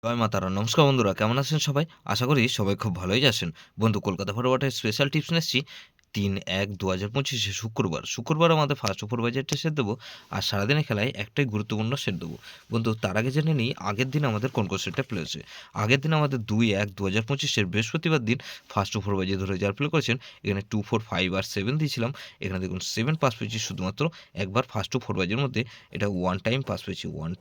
জয় মা তারা! নমস্কার বন্ধুরা, কেমন আছেন সবাই? আশা করি সবাই খুব ভালোই আছেন। বন্ধু কলকাতা ফরওয়ার্ডের স্পেশাল টিপস নিয়ে এসেছি ৩-১-২০২৫ শুক্রবার আমাদের ফার্স্ট ওভার বাজেটটা সেট দেবো। আর সারাদিনের খেলায় একটাই গুরুত্বপূর্ণ সেট দেবো। বন্ধু তার আগে জেনে নিই আগের দিন আমাদের কোন সেটটা প্লে হয়েছে। আগের দিন আমাদের ২-১-২০২৫ বৃহস্পতিবার দিন ফার্স্ট ওভার বাজে ধরে যারা প্লে করেছেন এখানে 2, 4, 5 আর 7 দিয়েছিলাম। এখানে দেখুন 7 পাস পেয়েছি শুধুমাত্র একবার ফার্স্ট ওভার বাজের মধ্যে। এটা ওয়ান টাইম পাস পেয়েছি, ওয়ান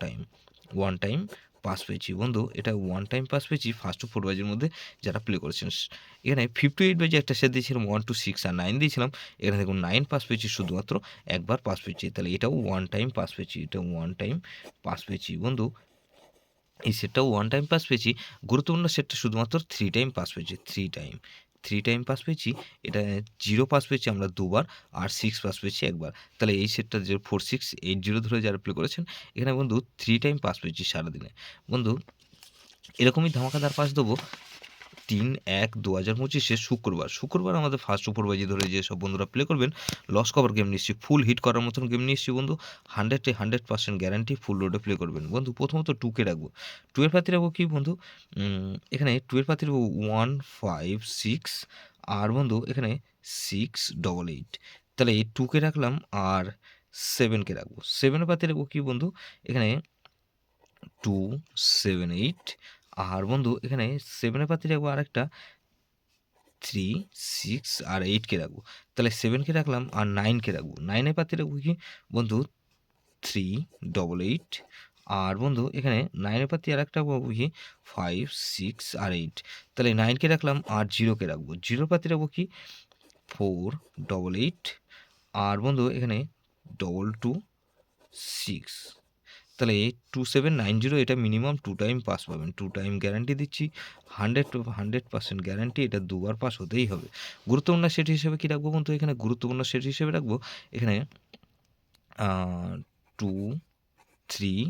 টাইম পাস পেয়েছি বন্ধু। এটা ওয়ান টাইম পাস পেয়েছি ফার্স্ট 4 বাজের মধ্যে যারা প্লে করেছেন। এখানে 58 বাজে একটা সেট দিয়েছিলাম 1 to 6 আর 9 দিয়েছিলাম। এখানে দেখুন 9 পাস পেয়েছি শুধুমাত্র একবার পাস পেয়েছি। তাহলে এটাও ওয়ান টাইম পাস পেয়েছি। এটা ওয়ান টাইম পাস পেয়েছি বন্ধু। এই সেটটাও ওয়ান টাইম পাস পেয়েছি। গুরুত্বপূর্ণ সেটটা শুধুমাত্র 3 টাইম পাস পেয়েছি। 3 টাইম পাস পেয়েছি। এটা 0 পাস পেয়েছি আমরা দুবার আর 6 পাস পেয়েছি একবার। তাহলে এই সেটটা যে 4, 6, 8, 0 ধরে যারা প্লে করেছেন এখানে বন্ধু 3 টাইম পাস পেয়েছি সারাদিনে। বন্ধু এরকমই ধামাকাদার পাস দেবো ৩-১-২০২৫ শুক্রবার আমাদের ফার্স্ট সুপারবাজি ধরে যেসব বন্ধুরা প্লে করবেন লস কভার গেম নিচ্ছি, ফুল হিট করার মতন গেম নিয়ে এসেছি বন্ধু। 100% গ্যারান্টি ফুল লোডে প্লে করবেন বন্ধু। প্রথমত 2 কে রাখবো, 2 এর পাতি রাখবো কি বন্ধু, এখানে 2 এর পাতি রাখবো 1, 5, 6 আর বন্ধু এখানে 688। তাহলে এই 2 কে রাখলাম আর 7 কে রাখবো। 7 এর পাতি রাখবো কি বন্ধু, এখানে 2, 7, 8 আর বন্ধু এখানে 7 এর পাতি রাখবো আরেকটা 3, 6 আর 8 কে রাখবো। তাহলে 7 কে রাখলাম আর 9 কে রাখবো। 9 এর পাতে রাখবো কি বন্ধু 388 আর বন্ধু এখানে 9 এর পাতি আরেকটা পাবো কি 5, 6 আর 8। তাহলে 9 কে রাখলাম আর 0 কে রাখবো। 0 এর পাতে রাখবো কি 488 আর বন্ধু এখানে 222, 6। তাহলে 2790 এটা মিনিমাম 2 টাইম পাস পাবেন। 2 টাইম গ্যারান্টি দিচ্ছি। 100% গ্যারান্টি, এটা দুবার পাস হতেই হবে। গুরুত্বপূর্ণ সেট হিসেবে কি রাখবো বন্ধু, এখানে গুরুত্বপূর্ণ সেট হিসেবে রাখবো এখানে 2, 3,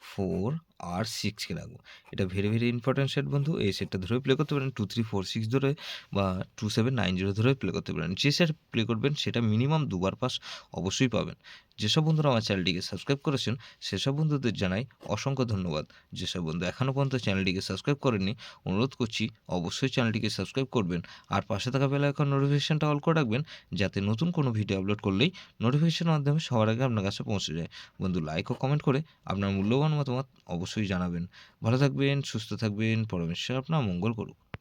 4 আর 6 কে রাখবো। এটা ভেরি ইম্পর্টেন্ট সেট বন্ধু। এই সেটটা ধরেও প্লে করতে পারেন 2, 3, 4, 6 ধরে বা 2790 ধরেও প্লে করতে পারেন। যে সেট প্লে করবেন সেটা মিনিমাম দুবার পাস অবশ্যই পাবেন। যেসব বন্ধুরা আমার চ্যানেলটিকে সাবস্ক্রাইব করেছেন সেসব বন্ধুদের জানাই অসংখ্য ধন্যবাদ। যেসব বন্ধু এখনও পর্যন্ত চ্যানেলটিকে সাবস্ক্রাইব করেননি অনুরোধ করছি অবশ্যই চ্যানেলটিকে সাবস্ক্রাইব করবেন আর পাশে থাকা বেল আইকন নোটিফিকেশনটা অল করে রাখবেন যাতে নতুন কোনো ভিডিও আপলোড করলেই নোটিফিকেশনের মাধ্যমে সবার আগে আপনার কাছে পৌঁছে যায়। বন্ধু লাইক ও কমেন্ট করে আপনার মূল্যবান মতামত অবশ্যই জানাবেন। ভালো থাকবেন, সুস্থ থাকবেন, পরমেশ্বর আপনার মঙ্গল করুক।